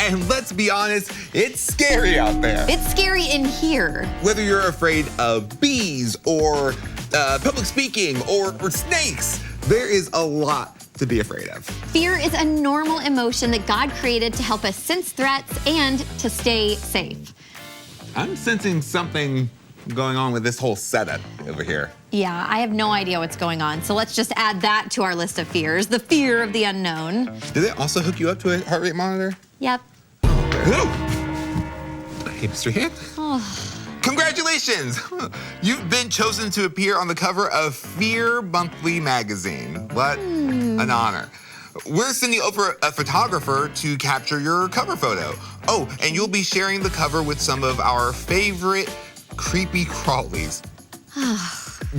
And let's be honest, it's scary out there. It's scary in here. Whether you're afraid of bees or public speaking or snakes, there is a lot to be afraid of. Fear is a normal emotion that God created to help us sense threats and to stay safe. I'm sensing something going on with this whole setup over here. Yeah, I have no idea what's going on, so let's just add that to our list of fears, the fear of the unknown. Did they also hook you up to a heart rate monitor? Yep. Hey, Mr. Hand. Congratulations! You've been chosen to appear on the cover of Fear Monthly magazine. What an honor. We're sending over a photographer to capture your cover photo. Oh, and you'll be sharing the cover with some of our favorite creepy crawlies.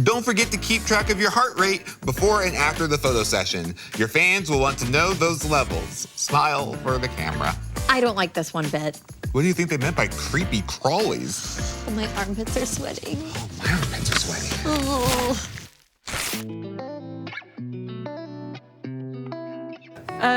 Don't forget to keep track of your heart rate before and after the photo session. Your fans will want to know those levels. Smile for the camera. I don't like this one bit. What do you think they meant by creepy crawlies? Oh, my armpits are sweating. Oh, my armpits are sweating. Oh.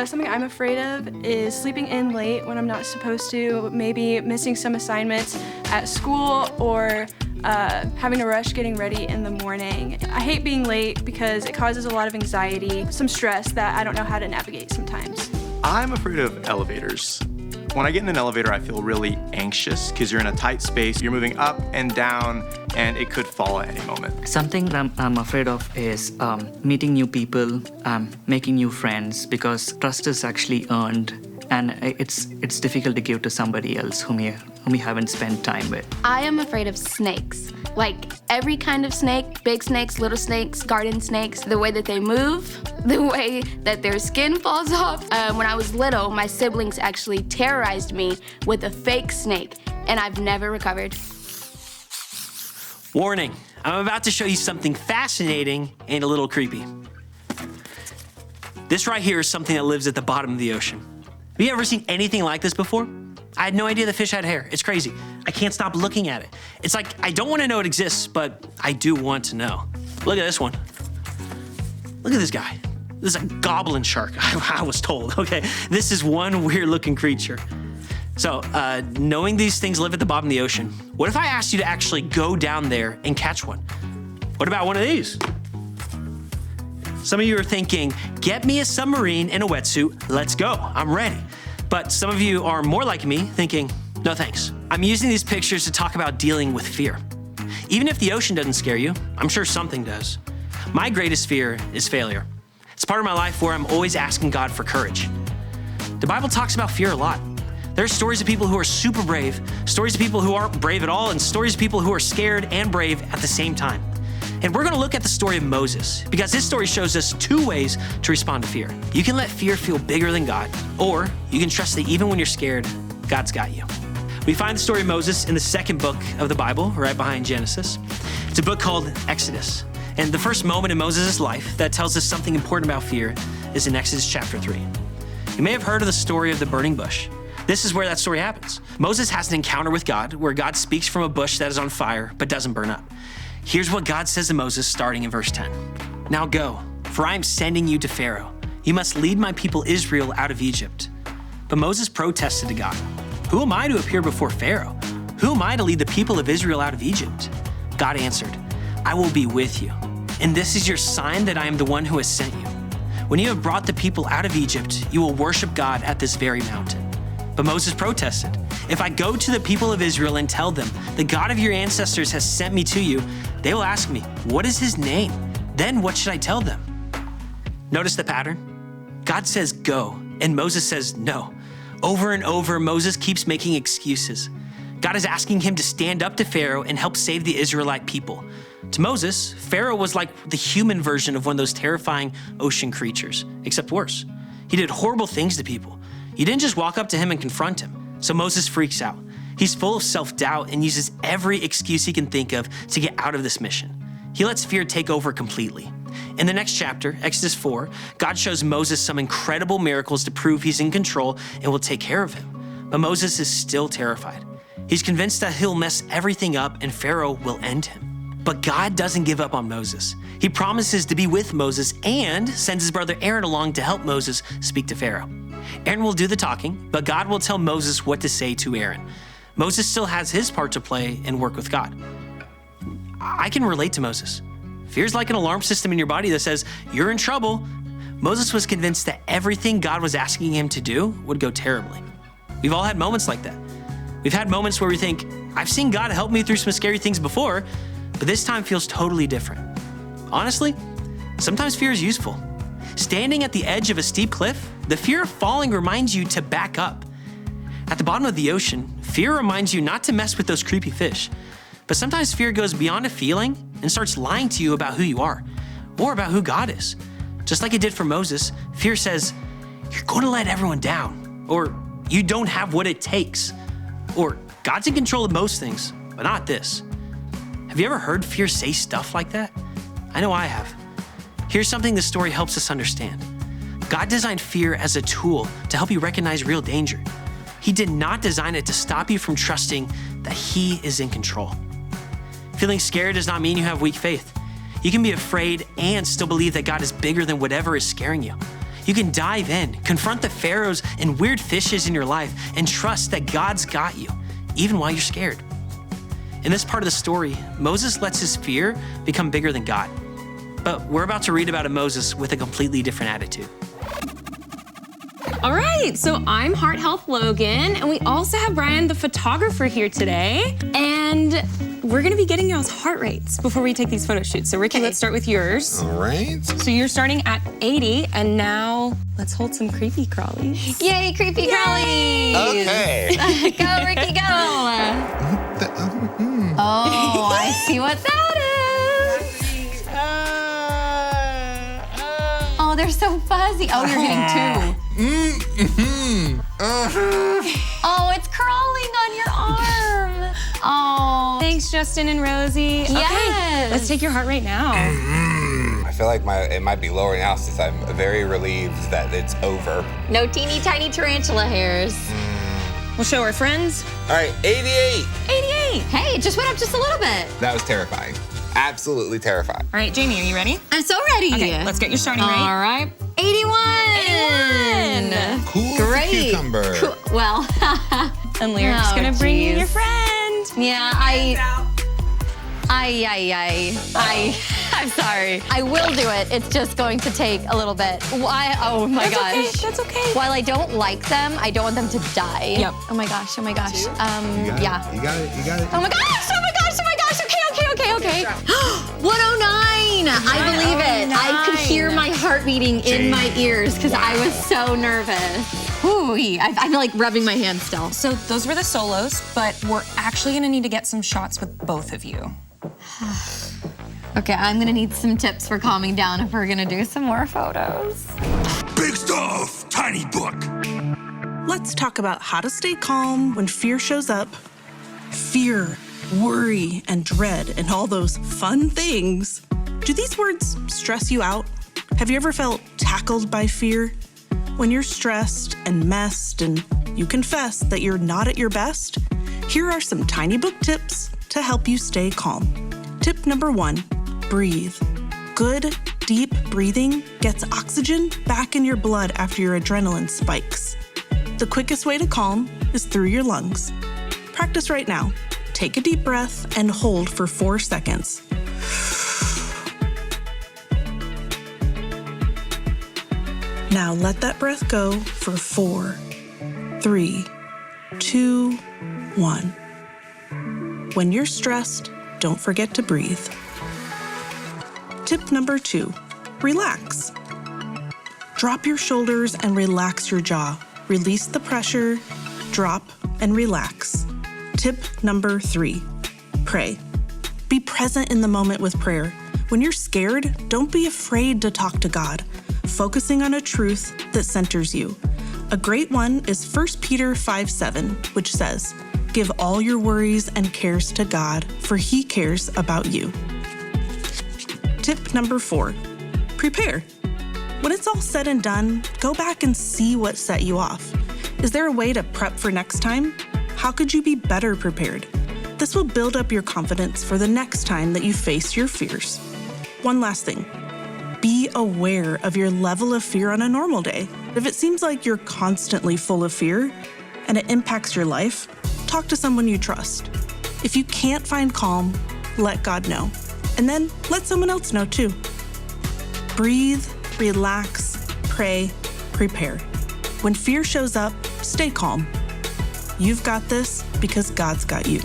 Something I'm afraid of is sleeping in late when I'm not supposed to, maybe missing some assignments at school, or having to rush getting ready in the morning. I hate being late because it causes a lot of anxiety, some stress that I don't know how to navigate sometimes. I'm afraid of elevators. When I get in an elevator, I feel really anxious because you're in a tight space, you're moving up and down, and it could fall at any moment. Something that I'm afraid of is meeting new people, making new friends, because trust is actually earned, and it's difficult to give to somebody else whom you haven't spent time with. I am afraid of snakes. Like every kind of snake, big snakes, little snakes, garden snakes, the way that they move, the way that their skin falls off. When I was little, my siblings actually terrorized me with a fake snake, and I've never recovered. Warning, I'm about to show you something fascinating and a little creepy. This right here is something that lives at the bottom of the ocean. Have you ever seen anything like this before? I had no idea the fish had hair. It's crazy. I can't stop looking at it. It's like, I don't want to know it exists, but I do want to know. Look at this one. Look at this guy. This is a goblin shark, I was told, okay? This is one weird looking creature. So, knowing these things live at the bottom of the ocean, what if I asked you to actually go down there and catch one? What about one of these? Some of you are thinking, get me a submarine and a wetsuit, let's go, I'm ready. But some of you are more like me, thinking, no thanks. I'm using these pictures to talk about dealing with fear. Even if the ocean doesn't scare you, I'm sure something does. My greatest fear is failure. It's part of my life where I'm always asking God for courage. The Bible talks about fear a lot. There are stories of people who are super brave, stories of people who aren't brave at all, and stories of people who are scared and brave at the same time. And we're gonna look at the story of Moses, because this story shows us two ways to respond to fear. You can let fear feel bigger than God, or you can trust that even when you're scared, God's got you. We find the story of Moses in the second book of the Bible, right behind Genesis. It's a book called Exodus. And the first moment in Moses' life that tells us something important about fear is in Exodus chapter 3. You may have heard of the story of the burning bush. This is where that story happens. Moses has an encounter with God where God speaks from a bush that is on fire but doesn't burn up. Here's what God says to Moses starting in verse 10. Now go, for I am sending you to Pharaoh. You must lead my people Israel out of Egypt. But Moses protested to God. Who am I to appear before Pharaoh? Who am I to lead the people of Israel out of Egypt? God answered, I will be with you. And this is your sign that I am the one who has sent you. When you have brought the people out of Egypt, you will worship God at this very mountain. But Moses protested. If I go to the people of Israel and tell them, the God of your ancestors has sent me to you, they will ask me, what is his name? Then what should I tell them? Notice the pattern? God says go, and Moses says no. Over and over, Moses keeps making excuses. God is asking him to stand up to Pharaoh and help save the Israelite people. To Moses, Pharaoh was like the human version of one of those terrifying ocean creatures, except worse. He did horrible things to people. You didn't just walk up to him and confront him. So Moses freaks out. He's full of self-doubt and uses every excuse he can think of to get out of this mission. He lets fear take over completely. In the next chapter, Exodus 4, God shows Moses some incredible miracles to prove he's in control and will take care of him. But Moses is still terrified. He's convinced that he'll mess everything up and Pharaoh will end him. But God doesn't give up on Moses. He promises to be with Moses and sends his brother Aaron along to help Moses speak to Pharaoh. Aaron will do the talking, but God will tell Moses what to say to Aaron. Moses still has his part to play and work with God. I can relate to Moses. Fear's like an alarm system in your body that says, you're in trouble. Moses was convinced that everything God was asking him to do would go terribly. We've all had moments like that. We've had moments where we think, I've seen God help me through some scary things before, but this time feels totally different. Honestly, sometimes fear is useful. Standing at the edge of a steep cliff, the fear of falling reminds you to back up. At the bottom of the ocean, fear reminds you not to mess with those creepy fish. But sometimes fear goes beyond a feeling and starts lying to you about who you are or about who God is. Just like it did for Moses, fear says, you're going to let everyone down, or you don't have what it takes, or God's in control of most things, but not this. Have you ever heard fear say stuff like that? I know I have. Here's something this story helps us understand. God designed fear as a tool to help you recognize real danger. He did not design it to stop you from trusting that He is in control. Feeling scared does not mean you have weak faith. You can be afraid and still believe that God is bigger than whatever is scaring you. You can dive in, confront the pharaohs and weird fishes in your life, and trust that God's got you, even while you're scared. In this part of the story, Moses lets his fear become bigger than God. But we're about to read about a Moses with a completely different attitude. All right, so I'm Heart Health Logan, and we also have Brian, the photographer, here today. And we're gonna be getting y'all's heart rates before we take these photo shoots. So Ricky, let's start with yours. All right. So you're starting at 80, and now let's hold some creepy crawlies. Yay, creepy crawlies! Okay. Go, Ricky, go! Oh, I see what that is. Oh, they're so fuzzy. Oh, you're hitting 2. Oh, it's crawling on your arm. Oh. Thanks, Justin and Rosie. Yes. Okay, let's take your heart rate now. I feel like it might be lower now since I'm very relieved that it's over. No teeny tiny tarantula hairs. We'll show our friends. All right, 88. 88. Hey, it just went up just a little bit. That was terrifying. Absolutely terrifying. All right, Jayme, are you ready? I'm so ready. Okay, let's get your starting rate. All right. 81. 81. Cool as a Great. cucumber. Cool. Well, And Lyric's gonna bring you geez. your friend. yeah, I'm sorry. I will do it. It's just going to take a little bit. Why? Oh my That's gosh. okay, that's okay. While I don't like them, I don't want them to die. Yep. Oh my gosh. Oh my gosh. You got Yeah. it. You got it. You got it. Oh my gosh. Oh my gosh. Oh my gosh. Okay. 109. I believe it. I could hear my heart beating in my ears because I was so nervous. Ooh, I feel like rubbing my hands still. So those were the solos, but we're actually gonna need to get some shots with both of you. Okay, I'm gonna need some tips for calming down if we're gonna do some more photos. Big stuff, tiny book. Let's talk about how to stay calm when fear shows up. Fear, worry, and dread, and all those fun things. Do these words stress you out? Have you ever felt tackled by fear? When you're stressed and messed and you confess that you're not at your best, here are some tiny book tips to help you stay calm. Tip number 1, breathe. Good, deep breathing gets oxygen back in your blood after your adrenaline spikes. The quickest way to calm is through your lungs. Practice right now. Take a deep breath and hold for 4 seconds. Now let that breath go for 4, 3, 2, 1. When you're stressed, don't forget to breathe. Tip number 2, relax. Drop your shoulders and relax your jaw. Release the pressure, drop, and relax. Tip number 3, pray. Be present in the moment with prayer. When you're scared, don't be afraid to talk to God, focusing on a truth that centers you. A great one is 1 Peter 5:7, which says, "Give all your worries and cares to God, for He cares about you." Tip number 4, prepare. When it's all said and done, go back and see what set you off. Is there a way to prep for next time? How could you be better prepared? This will build up your confidence for the next time that you face your fears. One last thing. Be aware of your level of fear on a normal day. If it seems like you're constantly full of fear and it impacts your life, talk to someone you trust. If you can't find calm, let God know. And then let someone else know too. Breathe, relax, pray, prepare. When fear shows up, stay calm. You've got this because God's got you.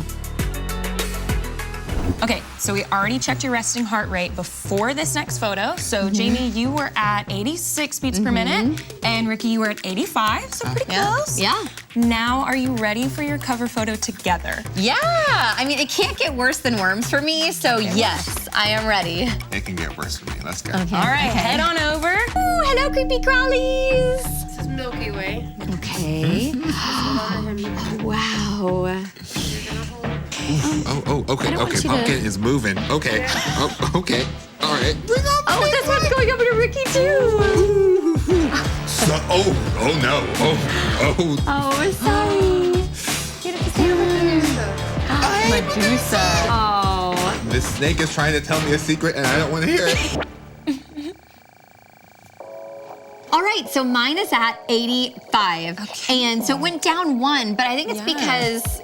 Okay, so we already checked your resting heart rate before this next photo. So Jayme, you were at 86 beats per minute, and Ricky, you were at 85, so pretty close. Yeah. Now, are you ready for your cover photo together? Yeah, I mean, it can't get worse than worms for me, so yes, I am ready. It can get worse for me. Let's go. Okay. All right, head on over. Ooh, hello, creepy crawlies. This is Milky Way. Okay. Oh, wow. Okay. Pumpkin is moving. Okay. Oh, okay. All right. Oh, this one's going over to Ricky too. So, oh no. Oh, sorry. Get it to see Medusa. Oh. This snake is trying to tell me a secret and I don't want to hear it. All right, so mine is at 85. Okay. And so it went down 1, but I think it's because,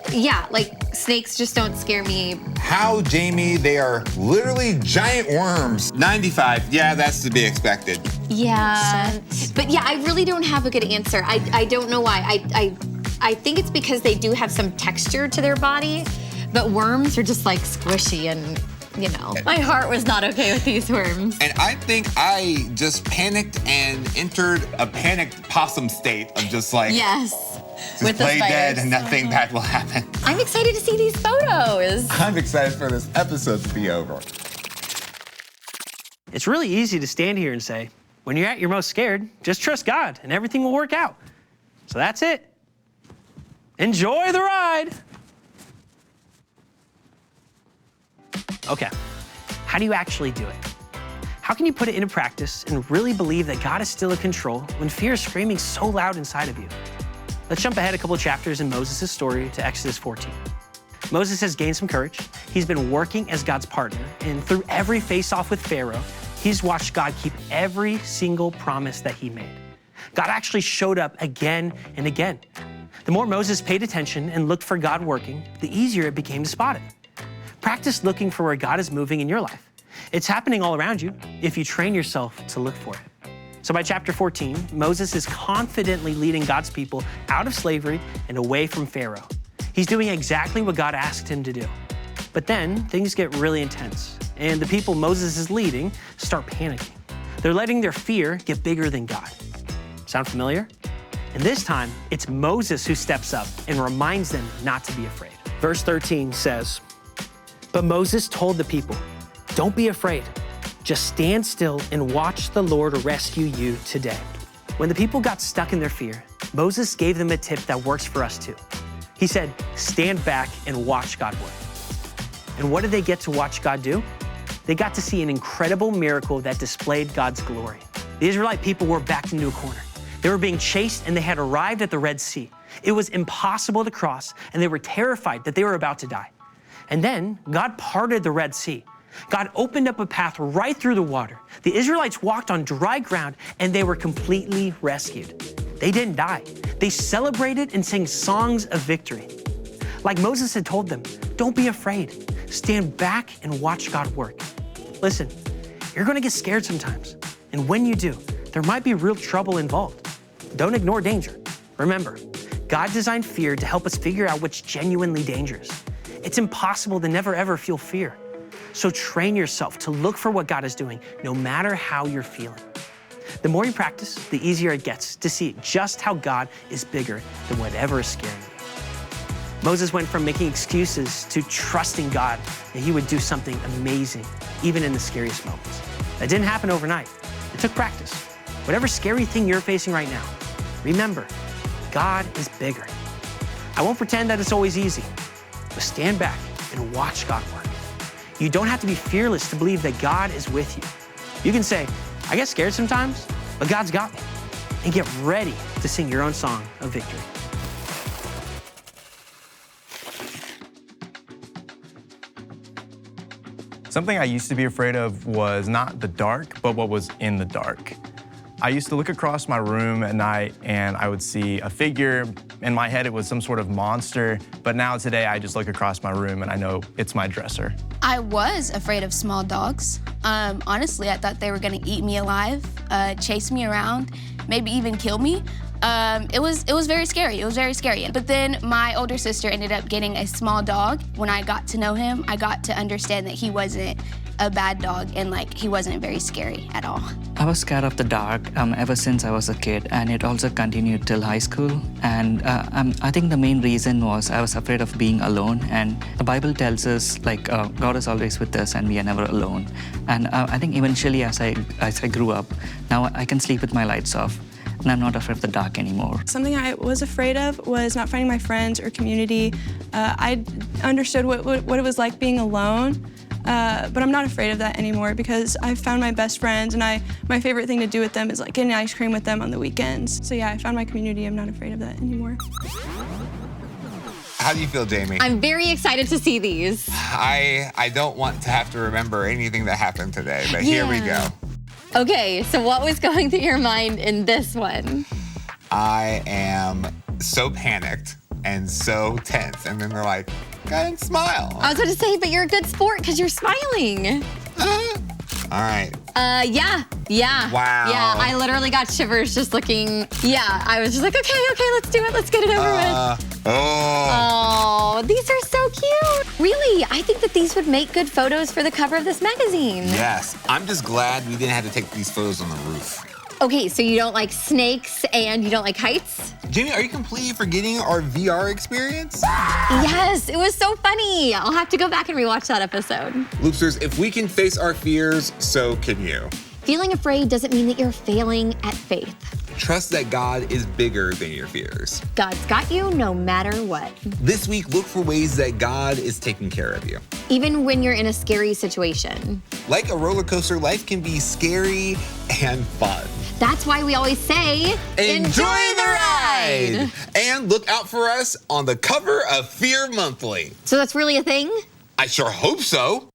like snakes just don't scare me. How, Jayme? They are literally giant worms. 95. Yeah, that's to be expected. Yeah. But yeah, I really don't have a good answer. I don't know why. I think it's because they do have some texture to their body, but worms are just like squishy and, you know. My heart was not okay with these worms. And I think I just panicked and entered a panicked possum state of just like, yes, just with play the dead and nothing bad will happen. I'm excited to see these photos. I'm excited for this episode to be over. It's really easy to stand here and say, when you're at your most scared, just trust God and everything will work out. So that's it. Enjoy the ride. Okay, how do you actually do it? How can you put it into practice and really believe that God is still in control when fear is screaming so loud inside of you? Let's jump ahead a couple of chapters in Moses' story to Exodus 14. Moses has gained some courage. He's been working as God's partner, and through every face-off with Pharaoh, he's watched God keep every single promise that he made. God actually showed up again and again. The more Moses paid attention and looked for God working, the easier it became to spot it. Practice looking for where God is moving in your life. It's happening all around you if you train yourself to look for it. So by chapter 14, Moses is confidently leading God's people out of slavery and away from Pharaoh. He's doing exactly what God asked him to do. But then things get really intense, and the people Moses is leading start panicking. They're letting their fear get bigger than God. Sound familiar? And this time, it's Moses who steps up and reminds them not to be afraid. Verse 13 says, "But Moses told the people, 'Don't be afraid. Just stand still and watch the Lord rescue you today.'" When the people got stuck in their fear, Moses gave them a tip that works for us too. He said, "Stand back and watch God work." And what did they get to watch God do? They got to see an incredible miracle that displayed God's glory. The Israelite people were backed into a corner. They were being chased and they had arrived at the Red Sea. It was impossible to cross and they were terrified that they were about to die. And then God parted the Red Sea. God opened up a path right through the water. The Israelites walked on dry ground and they were completely rescued. They didn't die. They celebrated and sang songs of victory. Like Moses had told them, don't be afraid. Stand back and watch God work. Listen, you're gonna get scared sometimes. And when you do, there might be real trouble involved. Don't ignore danger. Remember, God designed fear to help us figure out what's genuinely dangerous. It's impossible to never ever feel fear. So train yourself to look for what God is doing, no matter how you're feeling. The more you practice, the easier it gets to see just how God is bigger than whatever is scaring you. Moses went from making excuses to trusting God that he would do something amazing, even in the scariest moments. That didn't happen overnight. It took practice. Whatever scary thing you're facing right now, remember, God is bigger. I won't pretend that it's always easy, but stand back and watch God work. You don't have to be fearless to believe that God is with you. You can say, I get scared sometimes, but God's got me. And get ready to sing your own song of victory. Something I used to be afraid of was not the dark, but what was in the dark. I used to look across my room at night and I would see a figure. In my head, it was some sort of monster, but now today I just look across my room and I know it's my dresser. I was afraid of small dogs. Honestly, I thought they were gonna eat me alive, chase me around, maybe even kill me. It was very scary. It was very scary. But then my older sister ended up getting a small dog. When I got to know him, I got to understand that he wasn't a bad dog and like he wasn't very scary at all. I was scared of the dark ever since I was a kid, and it also continued till high school. And I think the main reason was I was afraid of being alone. And the Bible tells us like God is always with us and we are never alone. And I think eventually as I grew up, now I can sleep with my lights off. And I'm not afraid of the dark anymore. Something I was afraid of was not finding my friends or community. I understood what it was like being alone, but I'm not afraid of that anymore because I've found my best friends, and my favorite thing to do with them is like getting ice cream with them on the weekends. So yeah, I found my community. I'm not afraid of that anymore. How do you feel, Jayme? I'm very excited to see these. I don't want to have to remember anything that happened today, but here we go. Okay, so what was going through your mind in this one? I am so panicked and so tense. And then they're like, go ahead and smile. I was about to say, but you're a good sport because you're smiling. All right. Yeah. Wow. Yeah, I literally got shivers just looking. Yeah, I was just like, okay, let's do it. Let's get it over with. Oh, these are so cute. Really, I think that these would make good photos for the cover of this magazine. Yes, I'm just glad we didn't have to take these photos on the roof. Okay, so you don't like snakes and you don't like heights? Jayme, are you completely forgetting our VR experience? Yes, it was so funny. I'll have to go back and rewatch that episode. Loopsters, if we can face our fears, so can you. Feeling afraid doesn't mean that you're failing at faith. Trust that God is bigger than your fears. God's got you no matter what. This week, look for ways that God is taking care of you. Even when you're in a scary situation. Like a roller coaster, life can be scary and fun. That's why we always say, enjoy the ride! And look out for us on the cover of Fear Monthly. So that's really a thing? I sure hope so.